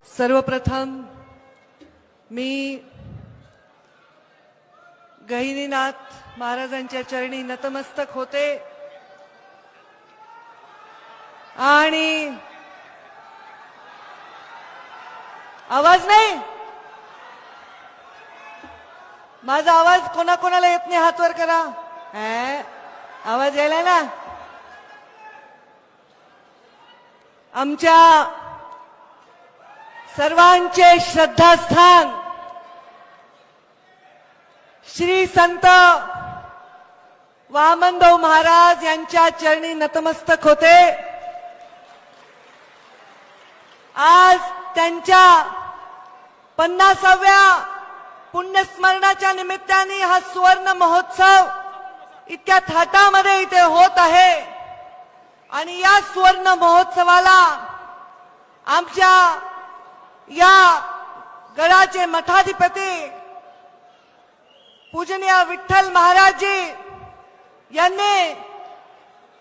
सर्वप्रथम मी गहिनीनाथ महाराजांच्या चरणी नतमस्तक होते आणि आवाज नाही, माझा आवाज कोणाकोणाला येत नाही हात वर करा. आवाज यायला ना. आमच्या सर्वांचे श्रद्धास्थान श्री संत वामनभाऊ महाराज यांच्या चरणी नतमस्तक होते. आज त्यांच्या 50व्या पुण्यस्मरणाच्या निमित्ताने हा सुवर्ण महोत्सव इतक्या थाटामध्ये इथे होत आहे आणि या सुवर्ण महोत्सवाला आमच्या या गडाचे मठाधिपती पूजनीय विठ्ठल महाराजजी यांनी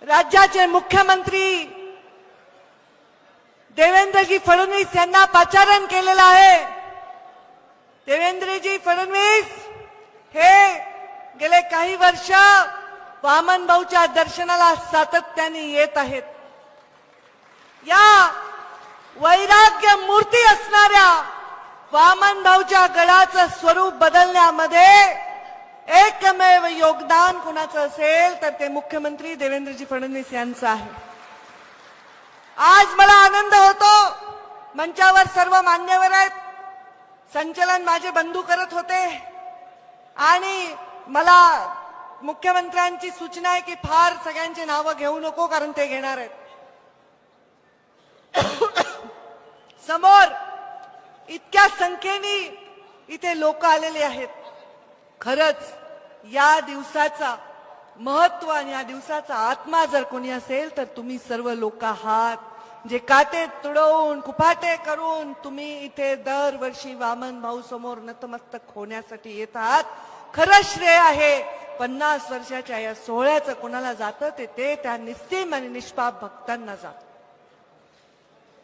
राज्याचे मुख्यमंत्री देवेंद्रजी फडणवीस यांना पाचारण केलेलं आहे. देवेंद्रजी फडणवीस हे गेले काही वर्ष वामनभाऊच्या दर्शनाला सातत्याने येत आहेत. या वैराग्य मूर्ती असणाऱ्या वामनभाऊच्या गडाचं स्वरूप बदलण्यामध्ये एकमेव योगदान कुणाचं असेल तर ते मुख्यमंत्री देवेंद्रजी फडणवीस यांचं आहे. आज मला आनंद होतो, मंचावर सर्व मान्यवर आहेत, संचलन माझे बंधू करत होते आणि मला मुख्यमंत्र्यांची सूचना आहे की फार सगळ्यांची नावं घेऊ नको कारण ते घेणार आहेत. समोर इतक्या संख्येने इथे लोक आलेले आहेत. खरंच या दिवसाचा महत्व आणि या दिवसाचा आत्मा जर कोणी असेल तर तुम्ही सर्व लोक आहात, जे काटे तुडवून कुपाटे करून तुम्ही इथे दरवर्षी वामनभाऊ समोर नतमस्तक होण्यासाठी येत आहात. खरं श्रेय आहे 50 वर्षाच्या या सोहळ्याचं कोणाला जातं ते त्या निस्सीम आणि निष्पाप भक्तांना जातं.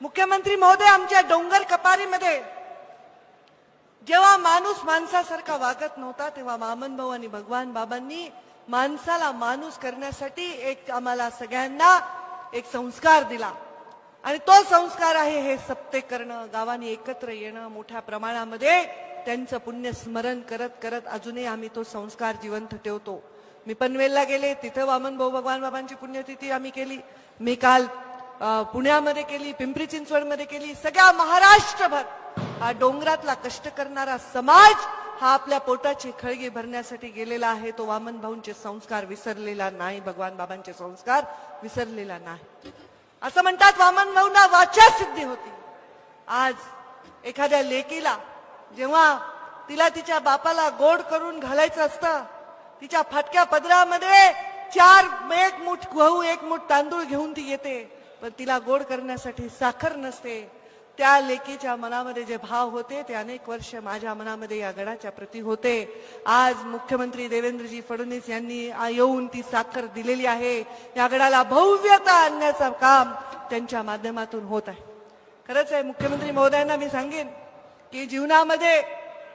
मुख्यमंत्री महोदय, आमच्या डोंगर कपारीमध्ये जेव्हा माणूस माणसासारखा वागत नव्हता तेव्हा वामनभाऊ आणि भगवान बाबांनी माणसाला माणूस करण्यासाठी एक आम्हाला सगळ्यांना एक संस्कार दिला आणि तो संस्कार आहे हे सप्ते करणं, गावांनी एकत्र येणं, मोठ्या प्रमाणामध्ये त्यांचं पुण्य स्मरण करत करत अजूनही आम्ही तो संस्कार जिवंत ठेवतो. मी पनवेलला गेले, तिथं वामनभाऊ भगवान बाबांची पुण्यतिथी आम्ही केली. मी काल पुण्यामध्ये केली, पिंपरी चिंचवडमध्ये केली. सगळ्या महाराष्ट्रभर हा डोंगरातला कष्ट करणारा समाज हा आपल्या पोटाची खळगी भरण्यासाठी गेलेला आहे. तो वामनभाऊंचे संस्कार विसरलेला नाही, भगवान बाबांचे संस्कार विसरलेला नाही. असं म्हणतात वामनभाऊंना वाचा सिद्धी होती. आज एखाद्या लेकीला जेव्हा तिला तिच्या बापाला गोड करून घालायचं असतं, तिच्या फाटक्या पदरामध्ये एक मूठ गहू 1 मूठ तांदूळ घेऊन ती येते, पण तिला गोड करण्यासाठी साखर नसते. त्या लेकीच्या मनामध्ये जे भाव होते ते अनेक वर्ष माझ्या मनामध्ये या गडाच्या प्रती होते. आज मुख्यमंत्री देवेंद्रजी फडणवीस यांनी येऊन ती साखर दिलेली आहे. या गडाला भव्यता आणण्याचं काम त्यांच्या माध्यमातून होत आहे. खरंच आहे, मुख्यमंत्री महोदयांना मी सांगेन की जीवनामध्ये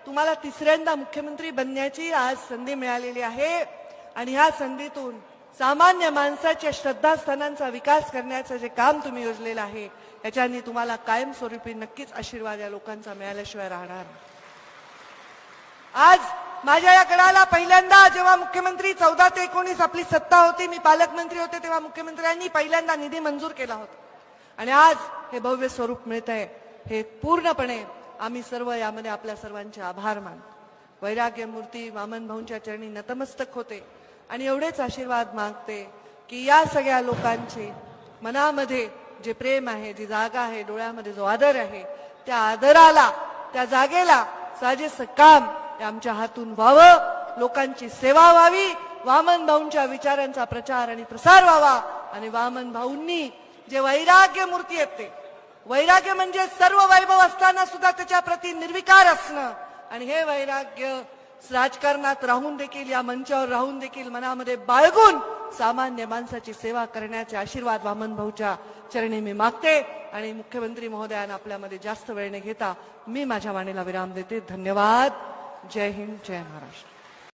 तुम्हाला 3ऱ्यांदा मुख्यमंत्री बनण्याची आज संधी मिळालेली आहे आणि ह्या संधीतून सामान्य माणसाच्या श्रद्धास्थानांचा विकास करण्याचं जे काम तुम्ही योजलेलं आहे याच्यानी तुम्हाला कायमस्वरूपी नक्कीच आशीर्वाद या लोकांचा मिळाल्याशिवाय राहणार. आज माझ्या या गडाला पहिल्यांदा जेव्हा मुख्यमंत्री 14 ते 19 आपली सत्ता होती, मी पालकमंत्री होते, तेव्हा मुख्यमंत्र्यांनी पहिल्यांदा निधी मंजूर केला होता आणि आज हे भव्य स्वरूप मिळत आहे. हे पूर्णपणे आम्ही सर्व यामध्ये आपल्या सर्वांचे आभार मानतो. वैराग्य मूर्ती वामनभाऊंच्या चरणी नतमस्तक होते आणि एवढेच आशीर्वाद मागते की या सगळ्या लोकांचे मनामध्ये जे प्रेम आहे, जी जागा आहे, डोळ्यामध्ये जो आदर आहे, त्या आदराला, त्या जागेला साजेसं काम आमच्या हातून व्हावं, लोकांची सेवा व्हावी, वामनभाऊंच्या विचारांचा प्रचार आणि प्रसार व्हावा आणि वामनभाऊंनी जे वैराग्य मूर्ती आहेत ते वैराग्य म्हणजे सर्व वैभव असताना सुद्धा त्याच्या प्रती निर्विकार असणं आणि हे वैराग्य राजकारणात राहून देखील या मंचावर राहून देखील मनामध्ये बाळगून सामान्य माणसाची सेवा करण्याचे आशीर्वाद वामन भाऊच्या चरणी मी मागते आणि मुख्यमंत्री महोदयांना आपल्यामध्ये जास्त वेळ न घेता मी माझ्या वाणीला विराम देते. धन्यवाद. जय हिंद, जय महाराष्ट्र.